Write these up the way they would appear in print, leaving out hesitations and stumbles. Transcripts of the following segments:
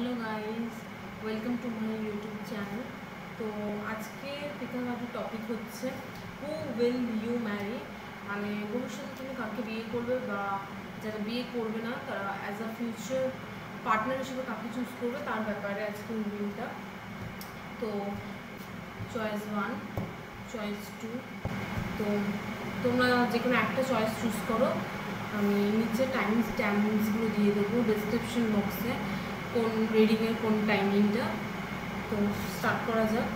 Hello guys, welcome to my YouTube channel. तो आज के পিকার টপিক হচ্ছে হু উইল ইউ ম্যারি, মানে ভবিষ্যতে তুমি কাকে বিয়ে করবে বা যারা বিয়ে করবে না তারা অ্যাজ আ ফিউচার পার্টনার হিসেবে কাকে চুজ করবে তার ব্যাপারে আজকে রিভিউটা। তো চয়েস 1, চয়েস 2, তো তোমরা যে কোনো একটা চয়েস চুজ করো। আমি নিচে টাইমিংসগুলো দিয়ে দেবো ডিসক্রিপশন বক্সে, কোন রিডিংয়ের কোন টাইমিংটা। তো স্টার্ট করা যাক।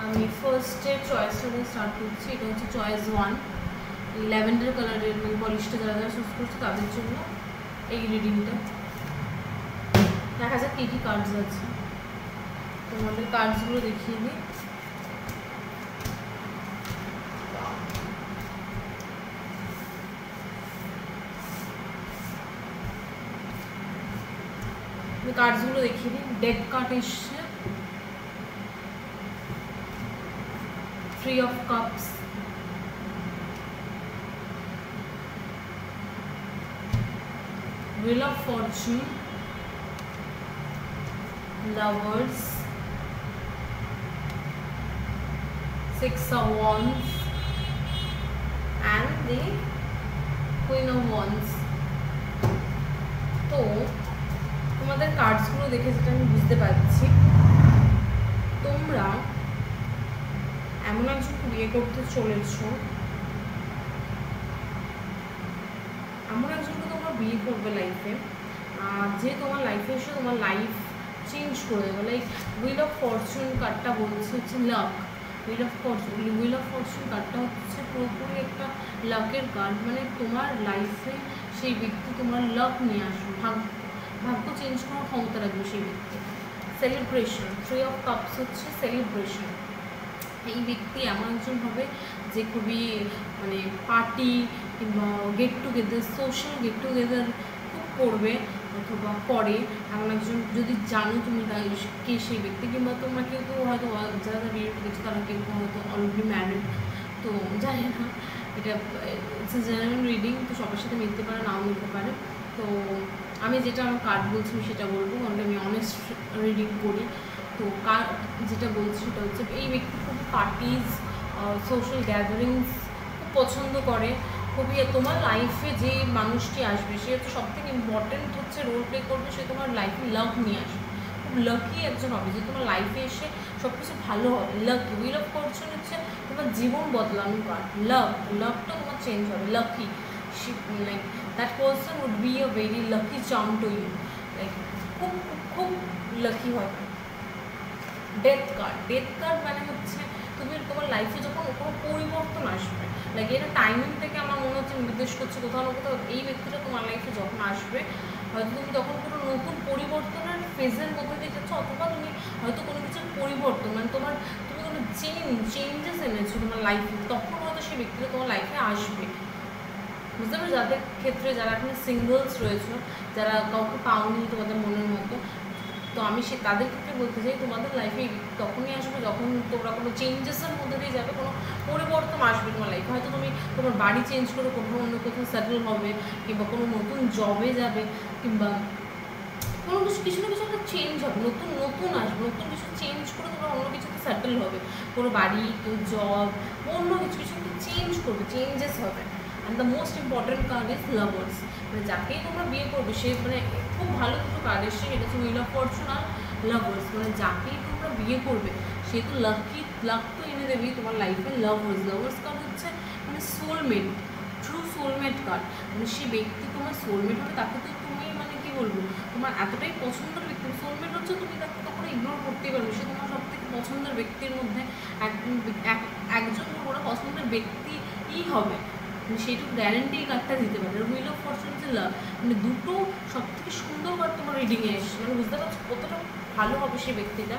আমি ফার্স্টের চয়েসটা দিয়ে স্টার্ট করছি। এটা হচ্ছে চয়েস 1, ল্যাভেন্ডার কালারের নেল পলিশটা যারা যারা চুজ করছে তাদের জন্য এই রিডিংটা। দেখা যাক কী কী কার্ডস আছে, তোমাদের কার্ডসগুলো দেখিয়ে দিই। কার্ডসগুলো দেখিয়ে দিই। ডেক কার্ড এসছে, 3 of Cups, Wheel of Fortune, Lovers, 6 of Wands and the Queen of Wands। তো তোমাদের কার্ডসগুলো দেখে যেটা আমি বুঝতে পারছি, তোমরা এমন একজনকে বিয়ে করতে চলেছ, এমন একজনকে তোমরা বিয়ে করবে লাইফে, যে তোমার লাইফে এসে তোমার লাইফ চেঞ্জ করে দেবে। লাইক হুইল অফ ফরচুন কার্ডটা বলছে হচ্ছে লাক। হুইল অফ ফরচুন কার্ডটা হচ্ছে পুরোপুরি একটা লাকের কার্ড, মানে তোমার লাইফে সেই ব্যক্তি তোমার লাক নিয়ে আসবে, ভাগ্য চেঞ্জ করার ক্ষমতা রাখবে সেই ব্যক্তি। সেলিব্রেশন, 3 of Cups হচ্ছে সেলিব্রেশন। এই ব্যক্তি এমন একজন হবে যে খুবই মানে পার্টি কিংবা get together, social get together খুব করবে অথবা করে। এমন একজন যদি জানো তুমি কে সেই ব্যক্তি, কিংবা তোমরা কেউ কেউ হয়তো যারা বিয়ে করেছে তারা কেউ হয়তো অলরেডি ম্যারিড, তো জানি না, এটা ইটস এ জেনারেল রিডিং, তো সবার সাথে মিলতে পারে নাও মিলতে পারে। তো আমি যেটা আমার কার্ড বলছি সেটা বলবো, কারণ আমি অনেস্ট রিডিং করি। তো কার্ড যেটা বলছি সেটা হচ্ছে এই ব্যক্তি খুব পার্টিজ, সোশ্যাল গ্যাদারিংস খুব পছন্দ করে, খুবই। তোমার লাইফে যে মানুষটি আসবে সে হচ্ছে সবথেকে ইম্পর্টেন্ট হচ্ছে রোল প্লে করবে, সে তোমার লাইফে লাভ নিয়ে আসবে, খুব লাকি একজন হবে যে তোমার লাইফে এসে সব কিছু ভালো হবে। লাকি, হুইল অফ ফরচুন হচ্ছে তোমার জীবন বদলানোর কার্ড। লাভটা তোমার চেঞ্জ হবে, lucky. Like that person would be a very lucky charm to you, like খুব খুব লাকি হবে। ডেথ কার্ড মানে হচ্ছে তুমি তোমার লাইফে যখন কোনো পরিবর্তন আসবে, লাইক এটা টাইমিং থেকে আমার মনে হচ্ছে নির্দেশ করছে কোথাও না কোথাও এই ব্যক্তিটা তোমার লাইফে যখন আসবে, হয়তো তুমি তখন কোনো নতুন পরিবর্তনের ফেজের মধ্যে দিয়ে যাচ্ছ, অথবা তুমি হয়তো কোনো কিছুর পরিবর্তন, মানে তুমি কোনো চেঞ্জেস এনেছো তোমার লাইফে, তখন হয়তো সেই ব্যক্তিটা তোমার লাইফে আসবে। বুঝতে পারছো? যাদের ক্ষেত্রে যারা এখন সিঙ্গলস রয়েছে, যারা কাউকে পাওনি তোমাদের মনের মতো, তো আমি তাদের ক্ষেত্রে বলতে চাই তোমাদের লাইফে তখনই আসবে যখন তোমরা কোনো চেঞ্জেসের মধ্যে দিয়ে যাবে, কোনো পরিবর্তন আসবে তোমার লাইফে। হয়তো তুমি তোমার বাড়ি চেঞ্জ করে কোথাও অন্য কোথাও সেটেল হবে, কিংবা কোনো নতুন জবে যাবে, কিংবা কোনো কিছু না কিছু একটা চেঞ্জ হবে, নতুন আসবে, নতুন কিছু চেঞ্জ করে তোমরা অন্য কিছুতে সেটেল হবে। কোনো বাড়ি, কেউ জব, অন্য কিছু একটা চেঞ্জ করবে, চেঞ্জেস হবে। And the most important card is lovers, মানে যাকেই তোমরা বিয়ে করবে সে মানে খুব ভালো দুটো কার্ড এসছে, এটা হচ্ছে হুইল অফ ফরচুন আর লাভার্স। মানে যাকেই তোমরা বিয়ে করবে সে তো লাক তো এনে দেবেই তোমার লাইফে। লাভার্স কার্ড হচ্ছে মানে সোলমেট, ট্রু সোলমেট কার্ড, মানে সে ব্যক্তি তোমার সোলমেট হবে, তাকে তো তুমি মানে কি বলবো, তোমার এতটাই পছন্দের ব্যক্তি। সোলমেট হচ্ছে তুমি তাকে তখন ইগনোর করতেই পারবে, সে তোমার সব থেকে পছন্দের ব্যক্তির মধ্যে একজন ওরা পছন্দের ব্যক্তিই হবে, সেটু গ্যারেন্টি কার্ডটা দিতে পারে। হুইল অফ ফরচুন যে লাভ, মানে দুটো সব থেকে সুন্দর কার্ড তোমার রিডিংয়ে এসছে, মানে বুঝতে পারছো কতটা ভালো হবে সেই ব্যক্তিটা।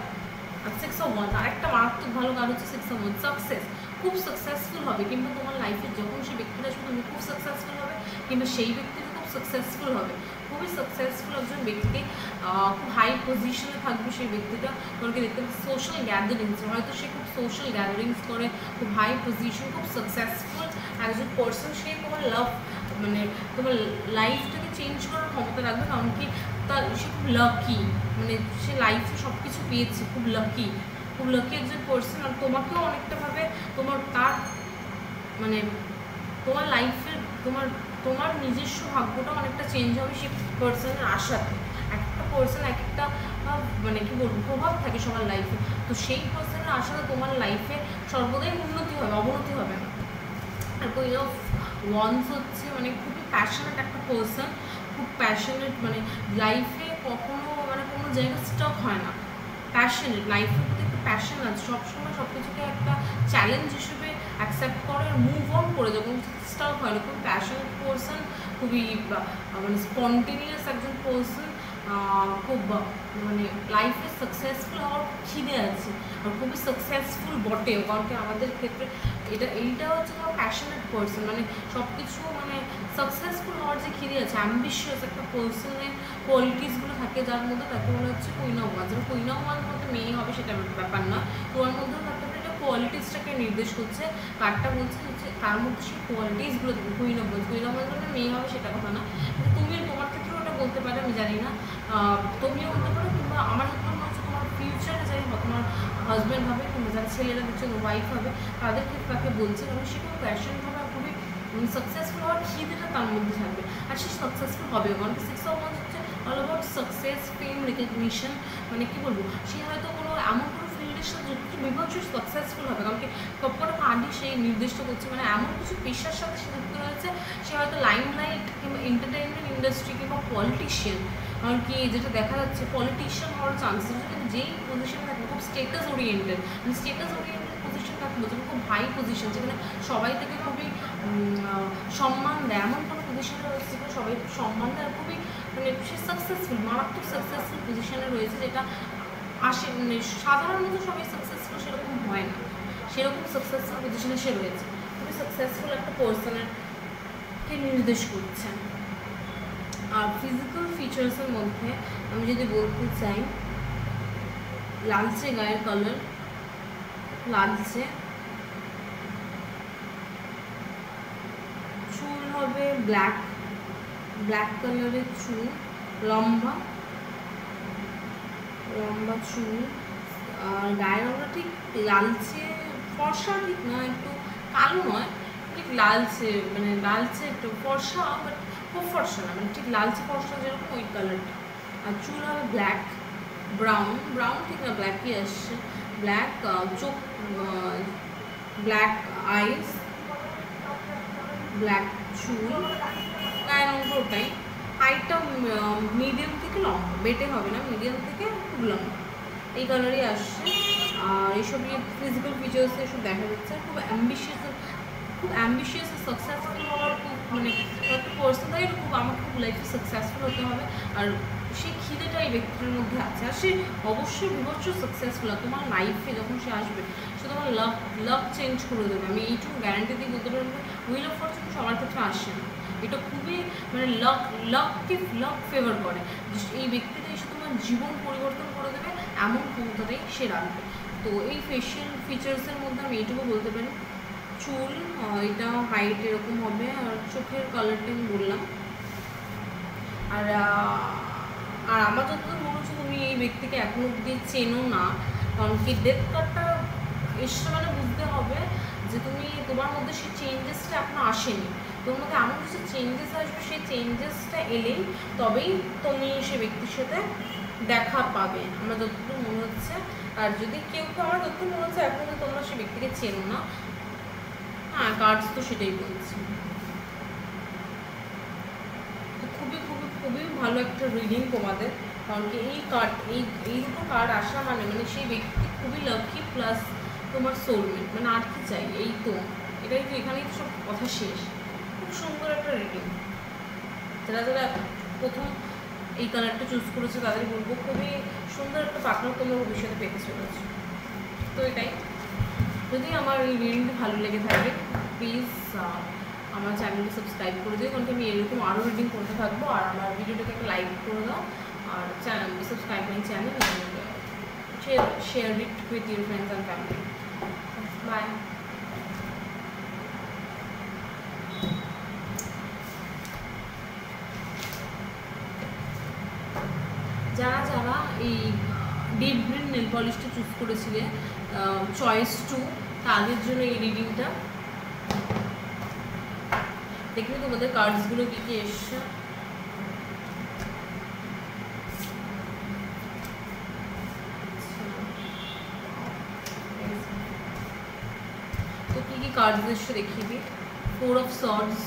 আর 6 of Wands, আর একটা মারাত্মক ভালো কার্ড হচ্ছে 6 of Wands, সাকসেস, খুব সাকসেসফুল হবে, কিংবা তোমার লাইফে যখন সেই ব্যক্তিটা আসবে তুমি খুব সাকসেসফুল হবে, কিংবা সেই ব্যক্তিটা খুব সাকসেসফুল হবে, খুবই সাকসেসফুল একজন ব্যক্তি, খুব হাই পজিশনে থাকবে সেই ব্যক্তিটা। তোমাকে দেখতে পাচ্ছি সোশ্যাল গ্যাদারিংস, হয়তো সে খুব সোশ্যাল গ্যাদারিংস করে, খুব হাই পজিশন, খুব সাকসেসফুল একজন পার্সন, সে তোমার লাভ মানে তোমার লাইফটাকে চেঞ্জ করার ক্ষমতা রাখবে, কারণ কি তার সে খুব লাকি, মানে সে লাইফে সব কিছু পেয়েছে, খুব লাকি একজন পার্সন। আর তোমাকেও অনেকটাভাবে তোমার তার মানে তোমার লাইফের তোমার নিজস্ব ভাগ্যটা অনেকটা চেঞ্জ হবে সেই পার্সনের আশাতে। একটা পার্সন এক একটা মানে কি বলবো প্রভাব থাকে সবার লাইফে, তো সেই পার্সনের আশাতে তোমার লাইফে সর্বদাই উন্নতি হবে, অবনতি হবে না। আর কুইন অফ ওয়ান্স হচ্ছে মানে খুবই প্যাশনেট একটা পার্সন, খুব প্যাশনেট, মানে লাইফে কখনো মানে কোনো জায়গায় স্টক হয় না, প্যাশনেট, লাইফের প্রতি একটা প্যাশন আছে, সবসময় সব কিছুকে একটা চ্যালেঞ্জ হিসেবে অ্যাকসেপ্ট করে আর মুভ অন করে যখন স্টক হয় না। খুব প্যাশনেট পার্সন, খুবই মানে স্পন্টেনিয়াস একজন পার্সন, খুব মানে লাইফে সাকসেসফুল হওয়ার খিদে আছে, আর খুবই সাকসেসফুল বটেও, কারণ কি আমাদের ক্ষেত্রে এইটা হচ্ছে তোমার প্যাশনেট পার্সন, মানে সব কিছু মানে সাকসেসফুল হওয়ার যে খিদে আছে, অ্যাম্বিশিয়াস একটা পার্সনের কোয়ালিটিসগুলো থাকে যার মধ্যে, তাকে বলা হচ্ছে কুইন অফ ওয়ান্স। যেমন কুইন অফ ওয়ান্স মধ্যে মেয়ে হবে সেটা ব্যাপার না, তোমার মধ্যেও থাকতে পারে, এটা কোয়ালিটিসটাকে নির্দেশ করছে, কার্ডটা বলছে হচ্ছে তার মধ্যে সেই কোয়ালিটিসগুলো থাকে। কুইন অফ ওয়ান্স মানে মেয়ে হবে সেটা কথা না, তুমি তোমার ক্ষেত্রেও ওটা বলতে পারে, আমি জানি না, তুমিও বলতে পারো, কিংবা আমার ক্ষেত্রে মনে হচ্ছে তোমার ফিউচারে যাই বা তোমার হাজব্যান্ড হবে, কিংবা যারা ছেলেরা দেখছে ওয়াইফ হবে, তাদের ক্ষেত্রে তাকে বলছে, কারণ সে খুব প্যাশন হবে, খুবই সাকসেসফুল হওয়ার খিদেটা তার মধ্যে থাকবে, আর সে সাকসেসফুল হবে। কারণ সিক্স অফ ওয়ান্স হচ্ছে all about success, fame, recognition, মানে কী বলবো, সে হয়তো কোনো এমন কোনো ফিল্ডের সাথে যুক্ত বিভৎস সাকসেসফুল হবে, কারণ কি সবকটা কার্ডই সেই নির্দিষ্ট করছে, মানে এমন কিছু পেশার সাথে সে যুক্ত রয়েছে, সে হয়তো লাইমলাইট কিংবা এন্টারটেনমেন্ট ইন্ডাস্ট্রি কিংবা পলিটিশিয়ান, কারণ কি যেটা দেখা যাচ্ছে পলিটিশিয়ান হওয়ার চান্সেস, কিন্তু যেই পজিশনে থাকে খুব স্টেটাস ওরিয়েন্টেড, মানে স্টেটাস ওরিয়েন্টেড পজিশন থাকে, যেমন খুব হাই পজিশন, যেখানে সবাই থেকে খুবই সম্মান দেয়, এমন কোনো পজিশনে রয়েছে যেখানে সবাই সম্মান দেয়, খুবই মানে সে সাকসেসফুল, মারাত্মক সাকসেসফুল পজিশনে রয়েছে, যেটা আসে মানে সাধারণত সবাই সাকসেসফুল সেরকম হয় না, সেরকম সাকসেসফুল পজিশনে সে রয়েছে, খুবই সাকসেসফুল একটা পার্সনের কে নির্দেশ করছে। আর ফিজিক্যাল ফিচার্সের মধ্যে আমি যদি বলতে চাই, লালচে গায়ের কালার, লালচে চুল হবে ব্ল্যাক কালারের চুল, লম্বা চুল, আর গায়ের রঙটা ঠিক লালচে, ফর্সা ঠিক না, একটু কালো নয়, ঠিক লালচে, মানে লালচে একটু ফর্সা, বাট খুব ফর্সা না, মানে ঠিক লালচে ফর্সা যেরকম ওই কালারটা। আর চুল হবে ব্রাউন ঠিক না, ব্ল্যাকই আসছে, ব্ল্যাক চোখ, ব্ল্যাক আইস, ব্ল্যাক চুল, গায়ের রঙটা ওটাই, হাইটটা মিডিয়াম থেকে লম্বা, বেটে হবে না, মিডিয়াম থেকে খুব লম্বা, এই কালারই আসছে। আর এইসব ফিজিক্যাল ফিচার্স এসব দেখা যাচ্ছে, খুব অ্যাম্বিশিয়াস সাকসেসফুল হওয়ার খুব মানে একটা পার্সোনালি খুব আমাকে খুব লাইফে সাকসেসফুল হতে হবে, আর সেই খিদেটা এই ব্যক্তির মধ্যে আছে, আর সে অবশ্যই বিভৎস সাকসেসফুল। আর তোমার লাইফে যখন সে আসবে সে তোমার লাভ চেঞ্জ করে দেবে, আমি এইটুকু গ্যারান্টি দিয়ে বলতে পারবো। হুইল অফ ফরচুন সবার ক্ষেত্রে আসে না, এটা খুবই মানে লাক ফেভার করে, এই ব্যক্তিটা এসে তোমার জীবন পরিবর্তন করে দেবে, এমন ক্ষমতাটাই সে রাখবে। তো এই ফেশিয়াল ফিচার্সের মধ্যে আমি এইটুকু বলতে পারি, চুল এটা হাইট এরকম হবে, আর চোখের কালারটা আমি বললাম। আর আমার যতদূর মনে হচ্ছে তুমি এই ব্যক্তিকে এখনো অব্দি চেনো না, কারণ কি ডেথ কার্ডটা এসে মানে বুঝতে হবে যে তোমার মধ্যে সেই চেঞ্জেসটা এখনো আসেনি, তোমার মধ্যে এমন কিছু চেঞ্জেস আসবে, সেই চেঞ্জেসটা এলেই তবেই তুমি সে ব্যক্তির সাথে দেখা পাবে, আমার যতটুকু মনে হচ্ছে। আর যদি কেউ আমার যতটুকু মনে হচ্ছে এখনো তোমরা সে ব্যক্তিকে চেনো না, হ্যাঁ কার্ডস তো সেটাই বলছি। খুবই ভালো একটা রিডিং তোমাদের, কারণ কি এই দুটো কার্ড আসা মানে সেই ব্যক্তি খুবই লাকি, প্লাস তোমার সোলমেট, মানে আর কি চাই, এই তো এটাই তো, এখানেই তো সব কথা শেষ। খুব সুন্দর একটা রিডিং, যারা প্রথম এই কালারটা চুজ করেছে তাদের বলবো খুবই সুন্দর একটা পার্টনার তোমরা ভবিষ্যতে পেতে চলেছো। তো এটাই, যদি আমার এই রিডিংটা ভালো লেগে থাকে প্লিজ আমার চ্যানেলটি সাবস্ক্রাইব করে দিও, কারণ আমি এরকম আরও রিডিং করতে থাকবো। আর আমার ভিডিওটাকে একটা লাইক করে দাও, আর subscribe my channel, share it with your friends and family. Bye. যারা যারা এই ডিপ গ্রিন নেল পলিশটা চুজ করেছিলে চয়েস 2, তাদের জন্য এই রিডিংটা। দেখবে তোমাদের কার্ডসগুলো কী কী এসছে। তো কী কী কার্ডস এসছে দেখিয়ে দিই। 4 of swords,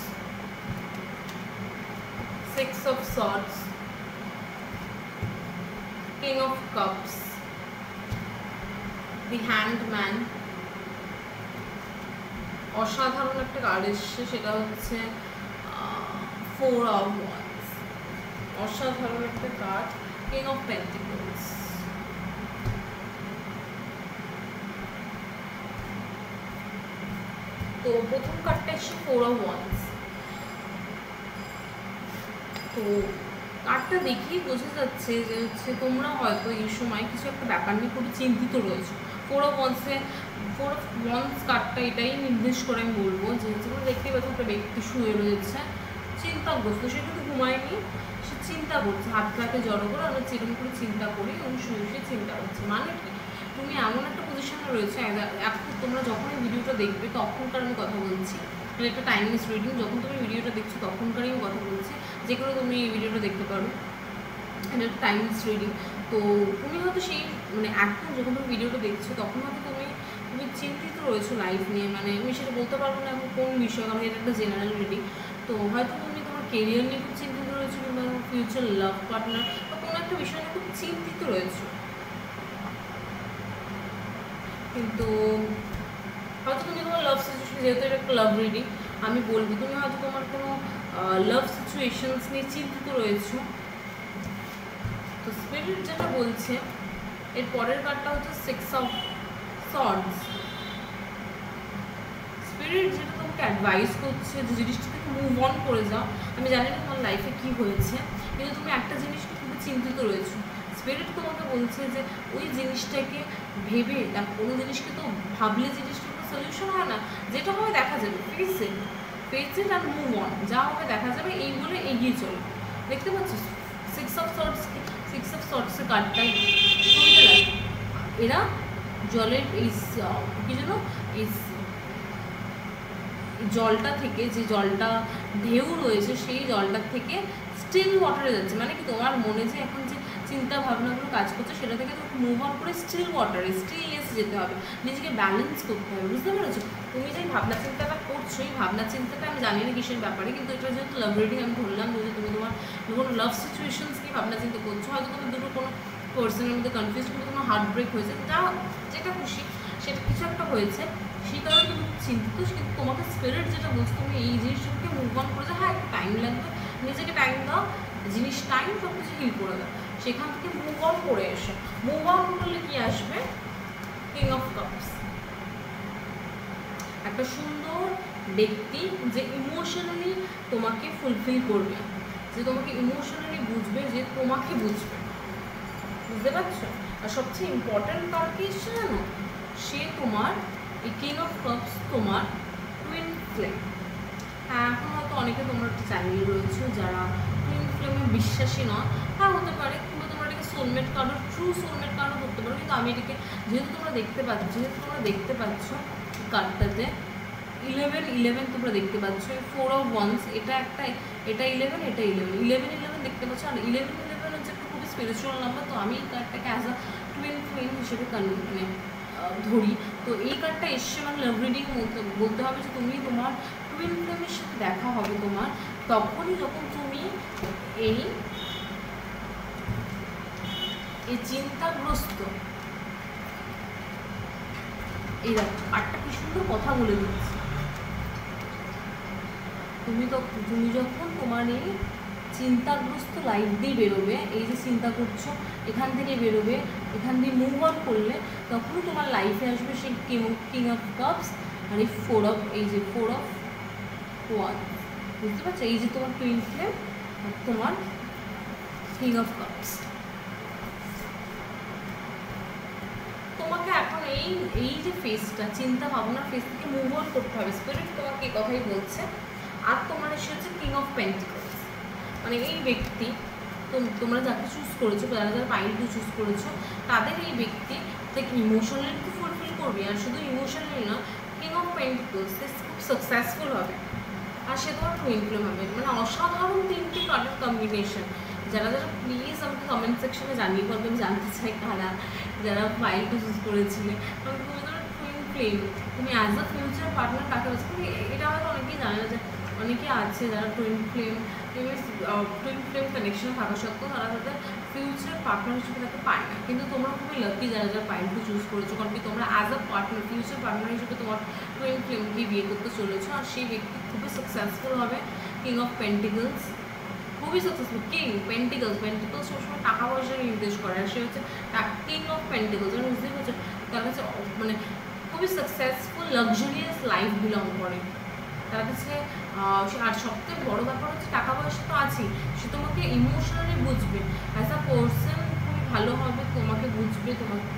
6 of swords, King of cups, the hanged man, অসাধারণ একটা কার্ড এসছে, সেটা হচ্ছে 4 of wands, অসাধারণ একটা কার্ড, King of pentacles। তো প্রথম কার্ডটা এসছে 4 of wands। তো কার্ডটা দেখেই বোঝা যাচ্ছে যে হচ্ছে তোমরা হয়তো এই সময় কিছু একটা ব্যাপার নিয়ে খুবই চিন্তিত রয়েছে। 4 of wands কার্ডটা এটাই নির্দেশ করে আমি বলবো যে তোমরা দেখতেই পাচ্ছ একটা ব্যক্তি শুয়ে রয়েছে চিন্তাগ্রস্ত, সে কিন্তু ঘুমায়নি, সে চিন্তা করছে, হাতটাকে জড়ো করে আমরা যেরকম করে চিন্তা করি এবং শুয়ে শুয়ে চিন্তা করছে। মানে কি, তুমি এমন একটা পজিশনে রয়েছে, এখন তোমরা যখন এই ভিডিওটা দেখবে তখনকার আমি কথা বলছি, মানে একটা টাইমলেস রিডিং, যখন তুমি ভিডিওটা দেখছো তখনকারই আমি কথা বলছি, যে কোনো তুমি এই ভিডিওটা দেখতে পারো, এটা একটা টাইমলেস রিডিং। তো তুমি হয়তো সেই মানে এখন যখন তুমি ভিডিওটা দেখছো তখন হয়তো তুমি চিন্তিত রয়েছো লাইফ নিয়ে, মানে আমি সেটা বলতে পারবো না এখন কোন বিষয়, কারণ এটা একটা জেনারেল রিডিং। তো হয়তো তুমি তোমার কেরিয়ার নিয়ে খুব চিন্তিত রয়েছো, কিংবা ফিউচার লাভ পার্টনার বা কোনো একটা বিষয় নিয়ে খুব চিন্তিত রয়েছো। কিন্তু হয়তো তুমি তোমার লাভ সিচুয়েশন, যেহেতু এটা একটা লাভ রিডিং, আমি বলবো তুমি হয়তো তোমার কোনো লাভ সিচুয়েশনস নিয়ে চিন্তিত রয়েছো। তো স্পিরিট যেটা বলছে, এর পরের কার্ডটা হচ্ছে 6 of swords। স্পিরিট যেটা তোমাকে অ্যাডভাইস করছে যে জিনিসটা থেকে মুভ অন করে যাও। আমি জানি না তোমার লাইফে কী হয়েছে, কিন্তু তুমি একটা জিনিসকে খুবই চিন্তিত রয়েছো। স্পিরিট তোমাকে বলছে যে ওই জিনিসটাকে ভেবে দেখ, কোনো জিনিসকে তো ভাবলে জিনিসটা কোনো সলিউশন হয় না, যেটা হবে দেখা যাবে, ফেস ইট আর মুভ অন, যা হবে দেখা যাবে, এই বলে এগিয়ে চলো। দেখতে পাচ্ছ 6 of swords কার্ডটাই এরা জলের এই কি যেন এই জলটা থেকে, যে জলটা ঢেউ রয়েছে সেই জলটা থেকে স্টিল ওয়াটারে যাচ্ছে। মানে কি, তোমার মনে যে এখন যে চিন্তা ভাবনাগুলো কাজ করছে সেটা থেকে তো মুভ অন করে স্টিল ওয়াটারে, স্টিলনেস যেতে হবে, নিজেকে ব্যালেন্স করতে হবে, বুঝতে পেরেছো? তুমি যে ভাবনা চিন্তাটা করছো, এই ভাবনা চিন্তাটা আমি জানি না কিসের ব্যাপারে, কিন্তু এটা যেহেতু লাভ রিডিং আমি ধরলাম যে তুমি তোমার কোনো লাভ সিচুয়েশনস কি ভাবনা চিন্তা করছো, হয়তো তুমি দুটো কোনো পার্সনের মধ্যে কনফিউজ, কিন্তু তোমার হার্ট ব্রেক হয়েছে, যেটা খুশি সেটা কিছু একটা হয়েছে, সেই কারণে তুমি চিন্তিত। কিন্তু তোমাকে স্পিরিট যেটা বলছো, তুমি এই জিনিসটাকে মুভ অন করে যাও। হ্যাঁ, একটু টাইম লাগবে, নিজেকে টাইম দাও, জিনিস টাইম সব কিছু হিল করে দাও, সেখান থেকে মুভ অন করে এসো। মুভ অন করলে কি আসবে? কিং অফ কাপস, একটা সুন্দর ব্যক্তি যে ইমোশনালি তোমাকে ফুলফিল করবে, যে তোমাকে ইমোশনালি বুঝবে, যে তোমাকে বুঝবে, বুঝতে পারছো? আর সবচেয়ে ইম্পর্ট্যান্ট কার্ড কি এসছে জানো? সে তোমার এই কিং অফ কাপস তোমার টুইন ফ্লেম। হ্যাঁ, এখন হয়তো অনেকে তোমরা একটা চ্যানেল রয়েছে যারা টুইন ফ্লেমে বিশ্বাসী নয়, হ্যাঁ হতে পারে, কিংবা তোমরা এটাকে সোলমেট কার্ডও, ট্রু সোলমেট কার্ডও করতে পারো। কিন্তু আমি এটাকে যেহেতু তোমরা দেখতে পাচ্ছ কার্ডটাতে 11 তোমরা দেখতে পাচ্ছ, 4 of wands, এটা 11, এটা 11 দেখতে পাচ্ছ। আর 11 হচ্ছে একটা খুবই স্পিরিচুয়াল নাম্বার, তো আমি এই কার্ডটাকে অ্যাজ আ টুইন ফ্লেম হিসেবে মানে ধরি। তো এই কার্ডটা এসছে মানে লাভ রিডিং বলতে হবে যে তুমি তোমার টুইন ফ্লেমের সাথে দেখা হবে তোমার তখনই, যখন তুমি এই চিন্তাগ্রস্ত, এই দেখো কার্ডটা কি সুন্দর কথা বলে দিচ্ছে। তুমি যখন তোমার এই চিন্তাগ্রস্ত লাইফ দিয়ে বেরোবে, এই যে চিন্তা করছো এখান থেকে বেরোবে, এখান দিয়ে মুভ অন করলে তখনই তোমার লাইফে আসবে সেই কিং অফ কাপস আর এই 4 of wands, বুঝতে পারছো? এই যে তোমার টুইন ফ্লেম আর তোমার কিং অফ কাপস। তোমাকে এখন এই যে ফেসটা, চিন্তা ভাবনার ফেস থেকে মুভ অন করতে হবে, স্পিরিট তোমাকে এই কথাই বলছে। আর তোমার এসে হচ্ছে কিং অফ পেন্টিকলস, মানে এই ব্যক্তি তোমরা যাকে চুজ করেছো, যারা যারা পাইল টু চুজ করেছো, তাদের এই ব্যক্তি থেকে ইমোশনালি তো ফুলফিল করবে, আর শুধু ইমোশনালি না, কিং অফ পেন্টিকলস সে খুব সাকসেসফুল হবে, আর সে তোমার টুইন ফ্লেম হবে। মানে অসাধারণ তিনটি কার্ডের কম্বিনেশন। যারা যারা প্লিজ আমাকে কমেন্ট সেকশনে জানিয়ে বলবে, আমি জানতে চাই কারা যারা পাইল টু চুজ করেছিলে। কারণ তুমি ধরো টুইন ফ্লেম, তুমি অ্যাজ আ ফিউচার পার্টনার কাকে বলছো, এটা হয়তো অনেকেই জানে না যে অনেকে আছে যারা টুইন ফ্লেম কানেকশন থাকা সত্ত্বেও তারা তাদের ফিউচার পার্টনার হিসেবে তাকে পায় না। কিন্তু তোমরা খুবই লাকি যারা যারা পাইল টু চুজ করেছো, কারণ কি তোমরা as a partner, future partner হিসেবে তোমার টুইন ফ্লেমকে বিয়ে করতে চলেছো, আর সেই ব্যক্তি খুবই সাকসেসফুল হবে। কিং অফ পেন্টিকলস খুবই সাকসেসফুল। কিং পেন্টিকলস সবসময় টাকা পয়সা নির্দেশ করে, আর সে হচ্ছে কিং অফ পেন্টিকলস। মানে বুঝতেই পারছো তার কাছে মানে খুবই সাকসেসফুল লাক্সারিয়াস লাইফ বিলং করে তার কাছে। আর সবথেকে বড় ব্যাপার হচ্ছে টাকা পয়সা তো আছেই, সে তোমাকে ইমোশনালি বুঝবে, অ্যাজ আ পার্সন খুবই ভালো হবে, তোমাকে বুঝবে,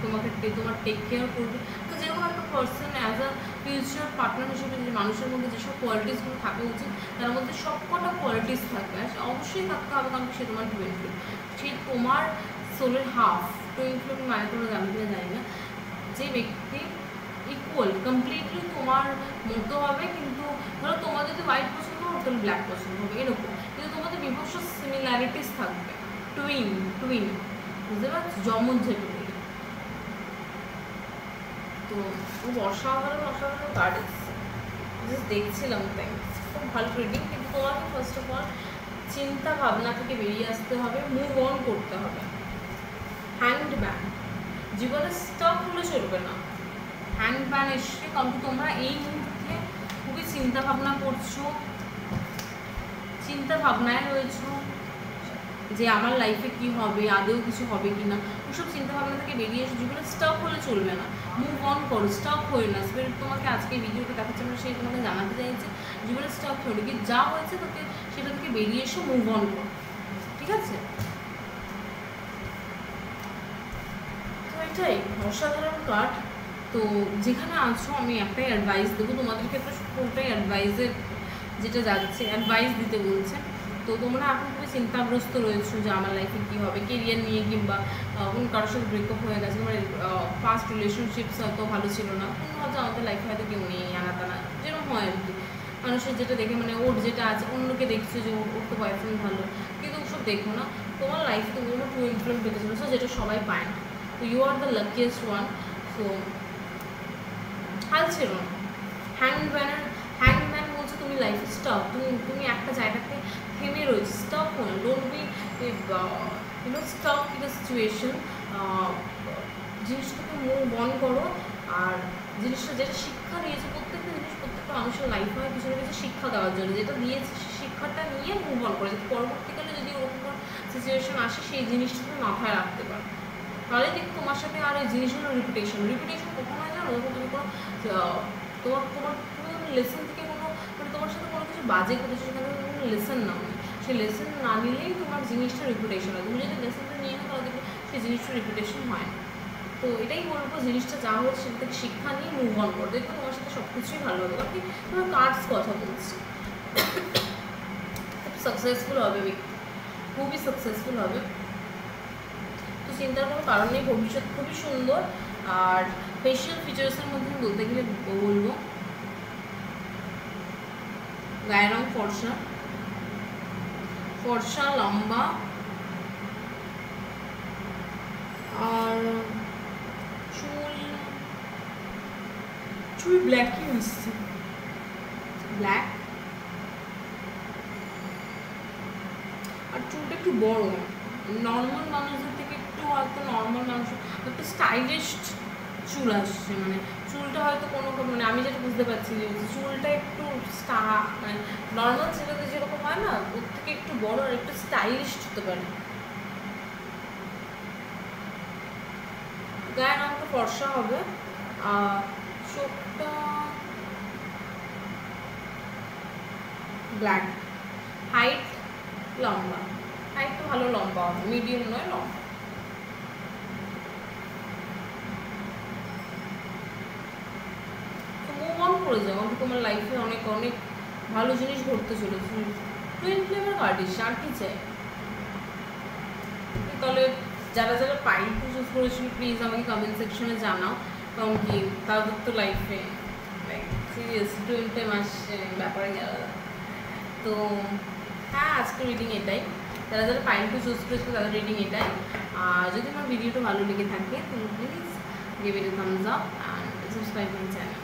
তোমার টেক কেয়ার করবে। তো যেরকম একটা person as a future partner হিসেবে যে মানুষের মধ্যে যেসব কোয়ালিটিসগুলো থাকা উচিত, তার মধ্যে সবকটা কোয়ালিটিস থাকবে, আর অবশ্যই থাকতে হবে, কারণ সে তোমার টুইন ফ্লেম, সে তোমার সোলের হাফ। টুইন ফ্লেম মানে তোমরা জানি কিনা জানি না, যে ব্যক্তি ইকুয়াল কমপ্লিটলি তোমার মতো হবে, কিন্তু ধরো তোমার যদি হোয়াইট পছন্দ হবে তাহলে ব্ল্যাক পছন্দ হবে এরকম, কিন্তু তোমাদের বিভৎস সিমিলারিটিস থাকবে। টুইন বুঝতে পারছো, যমজ যেটা বলি। তো খুব অসাধারণ কার্ড এসছে, জাস্ট দেখছিলাম তাই খুব ভালো রিডিং। কিন্তু তোমাকে ফার্স্ট অফ অল চিন্তা ভাবনা থেকে বেরিয়ে আসতে হবে, মুভ অন করতে হবে। হ্যান্ড ব্যান, জীবনে স্টক হলে চলবে না। হ্যান্ড ব্যান এসছে, কারণ তোমরা এই মুহূর্তে খুবই চিন্তা ভাবনা করছো, চিন্তা ভাবনায় রয়েছো যে আমার লাইফে কি হবে, আদেও কিছু হবে কি না, ওসব চিন্তা ভাবনা থেকে বেরিয়ে এসে জীবনে স্টক হলে চলবে না, মুভ অন করো, স্টক হয়ে না। স্পিরিট তোমাকে আজকে ভিডিওটা দেখাচ্ছে, আমরা সেই তোমাকে জানাতে চাইছে জীবনে স্টক হয়ে কি যা হয়েছে তোকে সেটা থেকে বেরিয়ে এসে মুভ অন করো, ঠিক আছে? তো এটাই অসাধারণ কার্ড। তো যেখানে আছো আমি একটাই অ্যাডভাইস দেবো তোমাদের ক্ষেত্রে, পুরোটাই অ্যাডভাইসের যেটা যাচ্ছে, অ্যাডভাইস দিতে বলছে। তো তোমরা এখন খুবই চিন্তাগ্রস্ত রয়েছো যে আমার লাইফে কী হবে, কেরিয়ার নিয়ে, কিংবা কোনো কারোর সাথে ব্রেকআপ হয়ে গেছে, মানে ফার্স্ট রিলেশনশিপস হয়তো ভালো ছিল না, হয়তো আমাদের লাইফে হয়তো কেউ নেই, আনা যেরকম হয় আর কি, মানুষের যেটা দেখে মানে ওর যেটা আছে অন্যকে দেখছো যে ওর তো বয়ফ্রেন্ড ভালো, কিন্তু ওসব দেখো না, তোমার লাইফে তুমি কোনো টু ইনফ্লুয়েন্স পেতে চলেছো, যেটা সবাই পায় না। তো you are the luckiest one. তো হাল ছিল না। হ্যান্ডম্যান বলছে তুমি লাইফে স্টপ, তুমি একটা জায়গাতে থেমে রয়েছে, স্টপ হো না, don't be stop in the situation. জিনিসটাকে মুভ অন করো, আর জিনিসটা যেটা শিক্ষা দিয়েছে, প্রত্যেকটা মানুষের লাইফে হয় কিছু না কিছু শিক্ষা দেওয়ার জন্য, যেটা দিয়েছে শিক্ষাটা নিয়ে মুভ অন করে, পরবর্তীকালে যদি ওরকম সিচুয়েশন আসে সেই জিনিসটা মাথায় রাখতে পারো, তাহলে কিন্তু তোমার সাথে আর ওই জিনিসগুলো রিপিটেশন কখনো হয় জানো, যখন তুমি কোনো তোমার লেসন থেকে কোনো মানে তোমার সাথে কোনো কিছু বাজে করেছো, সেখানে কোনো লেসন নাও, সেই লেসন না নিলেই তোমার জিনিসটা রিপিটেশন হয়। তুমি যদি লেসনটা নিয়ে নাও তাহলে দেখবে সেই জিনিসটা রিপিটেশন হয় না। তো এটাই বলবো, জিনিসটা যা হচ্ছে সেটা থেকে শিক্ষা নিয়ে মুভ অন করো, দেখবে তোমার সাথে সব কিছুই ভালো হবে। কারণ কি তোমার কার্ডস কথা বলছি, খুব সাকসেসফুল হবে ব্যক্তি, খুবই সাকসেসফুল হবে। তো চিন্তার কোনো কারণ নেই, ভবিষ্যৎ খুবই সুন্দর। আর ফেশিয়াল ফিচার্সের মধ্যে বলতে গেলে বলবো গায়ের রং ফর্সা লম্বা, আর চুল ব্ল্যাকই হচ্ছে, ব্ল্যাক, আর চুলটা একটু বড়, নর্মাল মানুষদের থেকে একটু হয়তো নর্মাল মানুষ একটু স্টাইলিশ চুল আসছে, মানে চুলটা হয়তো কোনো মানে আমি যেটা বুঝতে পারছি যে চুলটা একটু মানে নর্মাল ছেলেদের যেরকম হয় না, ওর থেকে একটু বড় আর একটু স্টাইলিশ হতে পারে। গায়ের রঙটা ফর্সা হবে, আর চোখটা ব্ল্যাক, হাইট লম্বা, হাইট তো ভালো লম্বা হবে, মিডিয়াম নয় লম্বা। করে যাও, তোমার লাইফে অনেক অনেক ভালো জিনিস ঘটতে চলেছে। টুইন ফ্লেমের কার্ড এসে আর কি চাই, তাহলে যারা যারা পাইল টু চুজ করেছিল প্লিজ আমাকে কমেন্ট সেকশনে জানাও, কারণ কি তাদের তো লাইফে লাইক সিরিয়াস 12 মাস ব্যাপারে গেল। তো হ্যাঁ, আজকে রিডিং এটাই। যারা যারা পাইল টু চুজ করেছিল তাদের রিডিং এটাই। আর যদি আমার ভিডিওটা ভালো লেগে থাকে তাহলে please give it A Thums up and subscribe my channel.